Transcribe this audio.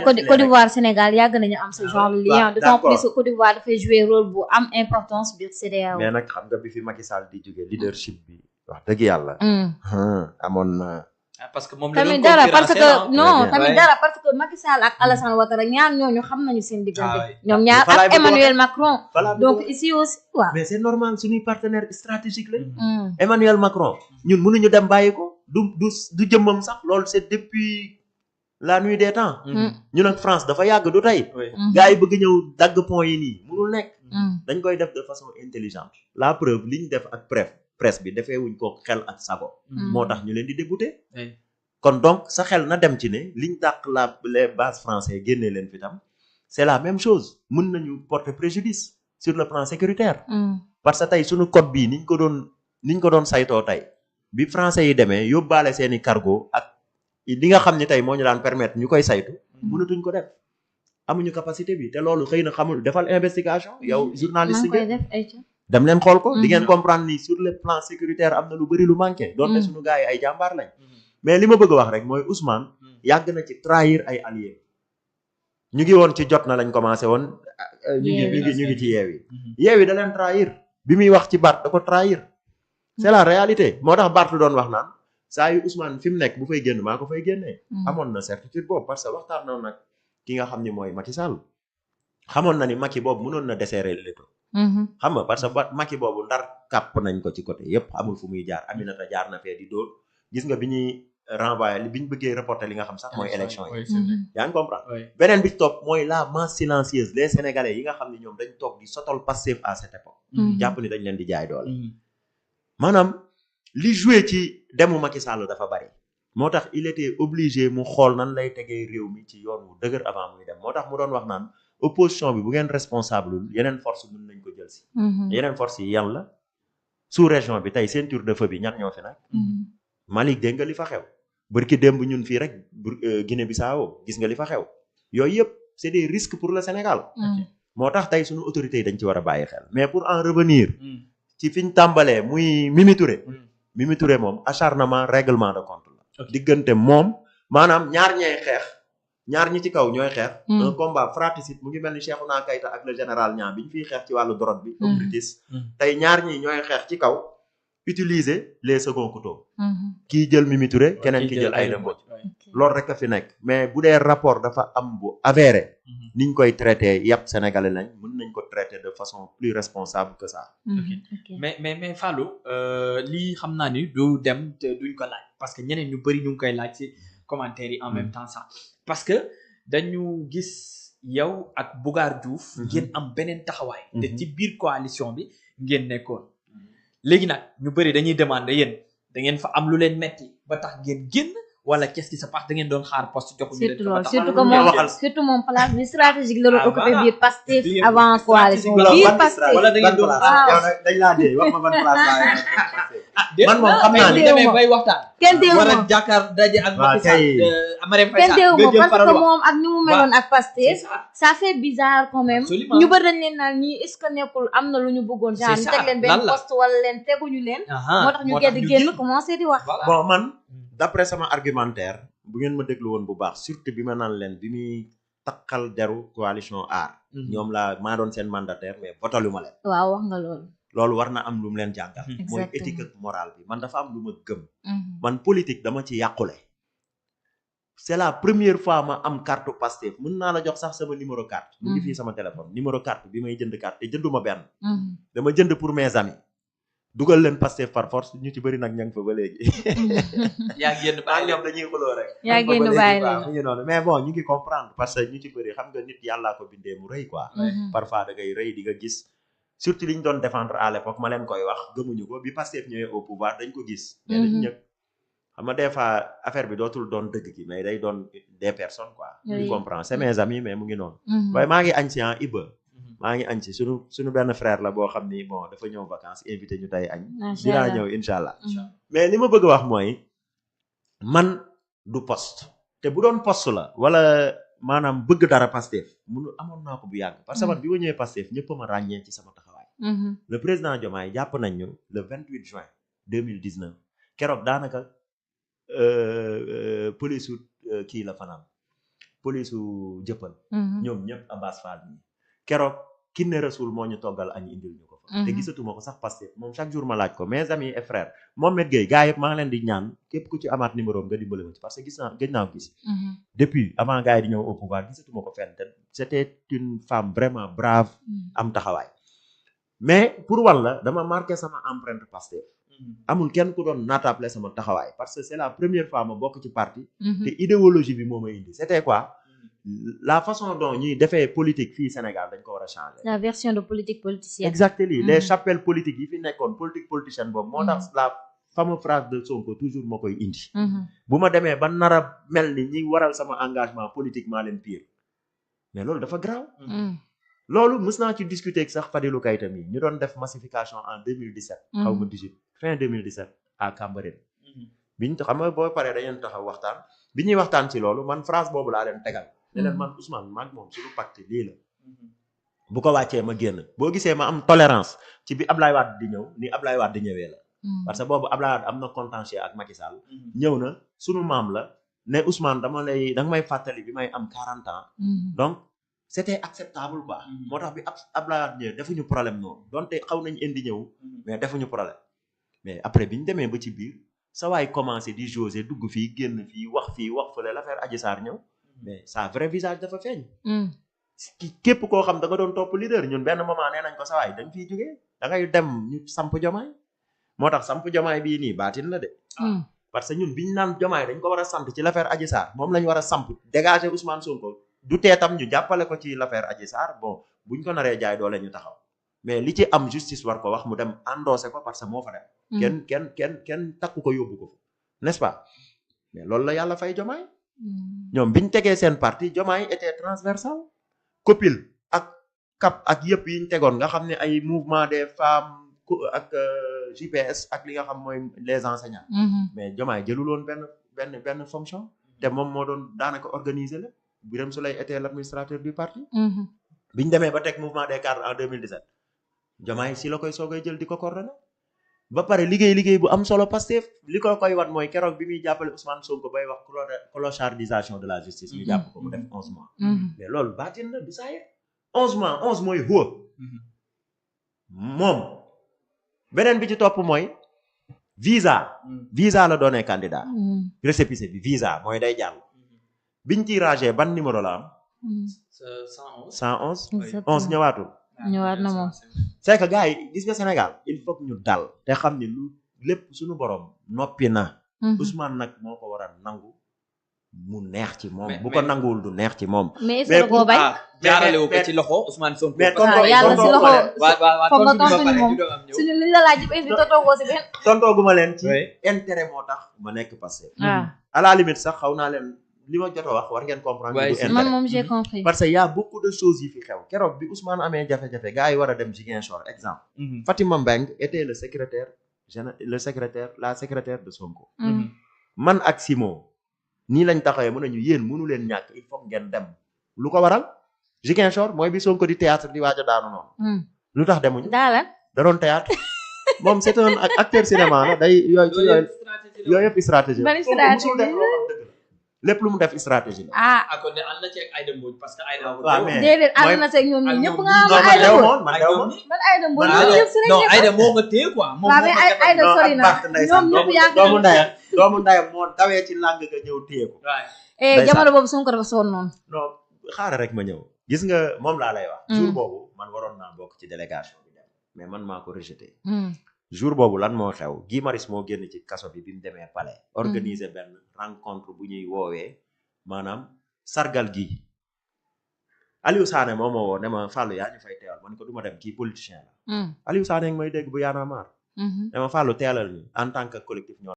Côte d'Ivoire Sénégal yàgg nañu am ce genre de lien d'autant plus que Côte d'Ivoire dafay jouer rôle bu am importance biir CEDEAO. mais nag xam nga bi fi Macky Sall di jóge leadership bi wax dëgg yàlla. amoon na. parce que moom la tamit dara parce que non tamit dara parce que Macky Sall ak Alassane Ouattara ñaar ñooñu xam nañu seen diggante. ñoom ñaar ak Emmanuel Macron. donc ici aussi waaw. mais c'est normal suñuy partenaire stratégique lañ. Emmanuel Macron ñun mënuñu dem bàyyi ko du jëmmam sax loolu c'est depuis la nuit des temps. ñun ak France dafa yàgg du tey. gars yi bëgg ñëw dagg pont yi nii mënul nekk. dañ koy def de façon intelligente. la preuve li ñu def ak presse bi defee wuñ ko xel ak sago. moo tax ñu leen di débouté. kon donc sa xel na dem ci ne liñ dàq les bases français génnee leen fi tam c'est la même chose mën nañu porter préjudice sur le plan sécuritaire. parce que tey suñu code bii niñ ko doon saytoo tey bi français yi demee yóbbaale seeni cargo ak li nga xam ne tey moo ñu daan permettre ñu koy saytu mënatuñ ko def amuñu capacité bi te loolu xëy na xamul defal investigation yow journaliste nga dem leen xool ko di ngeen comprendre ni sur le plan sécuritaire am na lu bëri lu manqué doonte suñu gars yi ay jàmbaar lañ mais li ma bëgg a wax rek mooy Ousmane yàgg na ci trahir ay alliés ñu ngi woon ci jot na lañ commencé woon ñu ngi ci yeewi da leen trahir bi muy wax ci Barth da ko trahir c'est la réalité moo tax Barth doon wax naan saa yu Ousmane fi mu nekk bu fay génn maa ko fay génnee amoon na certitude boobu parce que waxtaan na nag ki nga xam ni mooy Macky Sall xamoon na ni Macky boobu mënoon na desserrer lépp xam nga parce que Macky boobu ndar kàpp nañ ko ci côté yépp amul fu muy jaar Aminata jaar na fee di dóor gis nga bi ñuy renvoyer bi ñu bëggee reporter li nga xam sax mooy élection yi yaa ngi comprendre beneen bi topp mooy la masse silencieuse les sénégalais yi nga xam ne ñoom dañ toog di sotol Pastef à cette époque jàpp ni dañ leen di jaay doole maanaam li joué ci demu Macky Sall dafa bari moo tax il était obligé mu xool nan lay tegee réew mi ci yoon wu dëgër avant muy dem moo tax mu doon wax naan opposition bi bu ngeen responsable yeneen force mën nañ ko jël si yeneen force yi yan la sous région bi tey ceinture de feu bi ñan ñoo fi nag Malick dégg nga li fa xew bërki démb ñun fii rek Guinée Bissau gis nga li fa xew yooyu yëpp c'est des risques pour le Sénégal moo tax tey suñu autorités yi dañ ci war a bàyyi xel mais pour en revenir ci fi ñu tàmbalee muy Mimi Touré moom acharnement règlement de compte la diggante moom maanaam ñaar ñi ci kaw ñooy xeex un combat fratricide mu ngi mel ni Cheikhouna Keita ak le général Niang bi ñu fiy xeex ci wàllu drogue bi Britis tey ñaar ñi ñooy xeex ci kaw utiliser les seconds couteaux kii jël Mimi Touré keneen ki jël Aïda Mbodj loolu rek a fi nekk mais bu dee rapport dafa am bu avéré niñ koy traité yàpp sénégalais lañ mën nañ ko traiter de façon plus responsable que ça mais Fallou lii xam naa ni du dem te duñ ko laaj parce que ñeneen ñu bëri ñu ngi koy laaj ci commentaire yi en même temps ça parce que dañu gis yow ak Bougar Diouf ngeen am beneen taxawaay te ci biir coalition bi ngeen nekkoon léegi nag ñu bëri dañuy demander yéen da ngeen fa am lu leen metti ba tax ngeen génn wala qu'est-ce qui se passe da ngeen doon xaar poste joxuñu leen surtout que moom surtout moom place bi stratégique la doon occupé biir Pastef avant coalition biir Pastef wala da ngeen doon dañ laa dee wax ma ban place laa man moom xam naa ni demee bay waxtaan kenn teewu war a jàkkaar daje ak Macky Sall Marème Faye kenn teewu ma parce que moom ak ni mu meloon ak Pastef ça fait bizarre quand même ñu bëri dañ leen naan ñii est-ce que nekkul am na lu ñu bëggoon genre ñu teg leen benn poste wala leen teguñu leen moo tax ñu gedd génn commencé di wax bon man d'après sama argumentaire bu ngeen ma déglu woon bu baax surtout bi ma naan leen bi muy takkal deru coalition Aar ñoom maa doon seen mandataire mais votalu ma leen waaw wax nga loolu war na am lu mu leen jàngal mooy éthique ak morale bi man dafa am lu ma gëm man politique dama ci yàqule c'est la première fois ma am carte Pastef mën naa la jox sax sama numéro carte mu ngi fii sama téléphone numéro carte bi may jënd carte te jënduma benn dama jënd pour mes amis dugal leen Pastef par force ñu ci bëri nag ña ngi fa ba léegi yaa génn bàyyi ñoom dañuy xuloo rek yaa génn bàyyi mu ngi noonu mais bon ñu ngi comprendre parce que ñu ci bëri xam nga nit yàllaa ko bindee mu rëy quoi parfois da ngay rëy di nga gis surtout li ñu doon défendre à l'époque ma leen koy wax gëmuñu ko bi Pastef ñëwee au pouvoir dañ ko gis mais dañ ñëpp xam nga des fois affaire bi dootul doon dëgg gi mais day doon des personnes quoi tu comprends c'est mes amis mais mu ngi noonu waaye maa ngi añ si Iba maa ngi añ si suñu benn frère la boo xam ni bon dafa ñëw vacances invité ñu tey añ dinaa ñëw incha allah mais li ma bëgg a wax mooy man du poste te bu doon poste la wala maanaam bëgg dara Pastef amoon naa ko bu yàgg parce que man bi ma ñëwee Pastef ñëpp ma ràññee ci sama taxawaay le président Diomaye jàpp nañ ñu le 28 juin 2019 keroog daanaka police kii la fanaan police su Jëppal ñoom ñëpp Abass Fall bi keroog Kiné Rasoul moo ñu toggal añ indil ñu ko fa te gisatuma ko sax Pastef moom chaque jour ma laaj ko mes amis et frères Mohamed Gueye gars yëpp maa ngi leen di ñaan képp ku ci amaat numéro nga dimbale ma ci parce que gëj naa ko gis depuis avant gars yi di ñëw au pouvoir gisatuma ko fenn te c'était une femme vraiment brave am taxawaay mais pour walla dama marqué sama empreinte Pastef amul kenn ku doon naatable sama taxawaay parce que c'est la première fois ma bokk ci parti te idéologie bi moo ma indi c'était quoi la façon dont ñuy defee politique fii Sénégal dañ ko war a changer. La version de politique politicienne. Exactement les chapelles politiques yi fi nekkoon politique politicienne boobu moo tax la fameuse phrase de Sonko toujours moo koy indi bu ma demee ba nar a mel ni ñi waral sama engagement politiquement leen pire mais loolu dafa grave loolu mës naa ci discuter ak sax Fadilou Keita mi ñu doon def massification en 2017 xaw ma 18 fin 2017 à Cambérène biñ xam nga boo paree dañeen taxaw waxtaan bi ñuy waxtaan ci loolu man phrase boobu laa leen tegal ne leen man Ousmane maag moom suñu pacte lii la bu ko wàccee ma génn boo gisee ma am tolérance ci bi Ablaye Wade di ñëw ni Ablaye Wade di ñëwee la parce que boobu Ablaye Wade am na contentieux ak Macky Sall ñëw na suñu maam la ne Ousmane danga may fàttali bi may am 40 ans donc c'était acceptable quoi moo tax bi Ablaye Wade ñëw defuñu problème noonu donte xaw nañ indi ñëw mais defuñu problème mais après bi ñu demee ba ci biir sa waay commencé di jauger dugg fii génn fii wax fële l'affaire Adji Sarr ñëw mais sa vrai visage dafa feeñ képp koo xam da nga doon topp leader ñun benn moment nee nañ ko sa waay dañ fiy jógee da ngay dem ñu samp Diomaye moo tax samp Diomaye bii nii baatin la de parce que ñun biñ naan Diomaye dañ ko war a samp ci l'affaire Adji Sarr moom lañ war a samp dégager Ousmane Sonko du tee tam ñu jàppale ko ci l'affaire Adji Sarr bon buñ ko naree jaay doole ñu taxaw mais li ci am justice war ko wax mu dem endossé ko parce que moo fa dem kenn takku ko yóbbu ko fa n'est-ce pas mais loolu la yàlla fay Diomaye ñoom biñ tegee seen parti Diomaye était transversal COPIL ak CAP ak yëpp yiñ tegoon nga xam ne ay mouvement des femmes ak JPS ak li nga xam mooy les enseignants mais Diomaye jëluloon benn fonction te moom moo doon daanaka organiser la Birame Souleye était l'administrateur du parti biñ demee ba teg mouvement des cadres en 2017 Diomaye si la koy soogay jël di ko coordonné ba pare liggéey bu am solo Pastef li ko koy wat mooy keroog bi muy jàppale Ousmane Sonko bay wax clochardisation de la justice ñu jàpp ko mu def 11 mois mais loolu baatin la du saaye 11 mois 11 mooy huwa moom beneen bi ci topp mooy visa la doonee candidat récépissé bi visa mooy day jàll biñ tiragé ban numéro la am 111 ñëwaatul ñëwaat na moom c'est que gars yi gis nga Sénégal il faut que ñu dal te xam ni lu lépp suñu borom noppi na Ousmane nag moo ko war a nangu mu neex ci moom bu ko nanguwul du neex ci moom mais est-ce que koo bañ jaarale wu ko ci loxo Ousmane Sonko mais yàlla si loxo foog nga tontu ni moom suñu li la laaj bi tontoo si benn tontooguma leen ci intérêt moo tax ma nekk passé à la limite sax xaw naa leen li ma jot a wax war ngeen comprendre du intérêt man moom j'ai compris parce que y a beaucoup de choses yi fi xew keroog bi Ousmane amee jafe-jafe gars yi war a dem Ziguinchor exemple Fatima Mbengue était la secrétaire de Sonko man ak Simon nii lañ taxawee mën nañu yéen mënu leen ñàkk il faut ngeen dem lu ko waral Ziguinchor mooy bi Sonko di théâtre di waaj a daanu noonu lu tax demuñu daala da doon théâtre moom c'est un acteur cinéma la day yooyu yëpp stratégie lépp lu mu def stratégie la. kon de ànd na ci ak Aïda Mbodj parce que Aïda Mbodj. waaw mais déedéet ànd na ci ak ñoom ñi ñëpp nga am Aïda Mbodj man Aïda Mbodj ñëpp si non Aïda moo nga téye quoi. moom waaw mais Aïda sori na ñoom ñëpp yaa doomu ndayam moo dawee ci làng nga ñëw téye ko. jamono boobu Sonko dafa sonn noonu. non xaaral rek ma ñëw. gis nga moom laa lay wax. jour boobu man waroon naa bokk ci délégation bi mais man maa ko rejeté. jour boobu lan moo xew Guy Marius moo génn ci kaso bi mu demee palais organiser benn rencontre bu ñuy woowee maanaam sargal gi Aliou Sané moo ma woo ne ma Fallou yaa ñu fay teewal ma ne ko du ma dem kii politicien la Aliou Sané ngi may dégg bu yaana maar ne ma Fallou teelal ñu en tant que collectif ñoo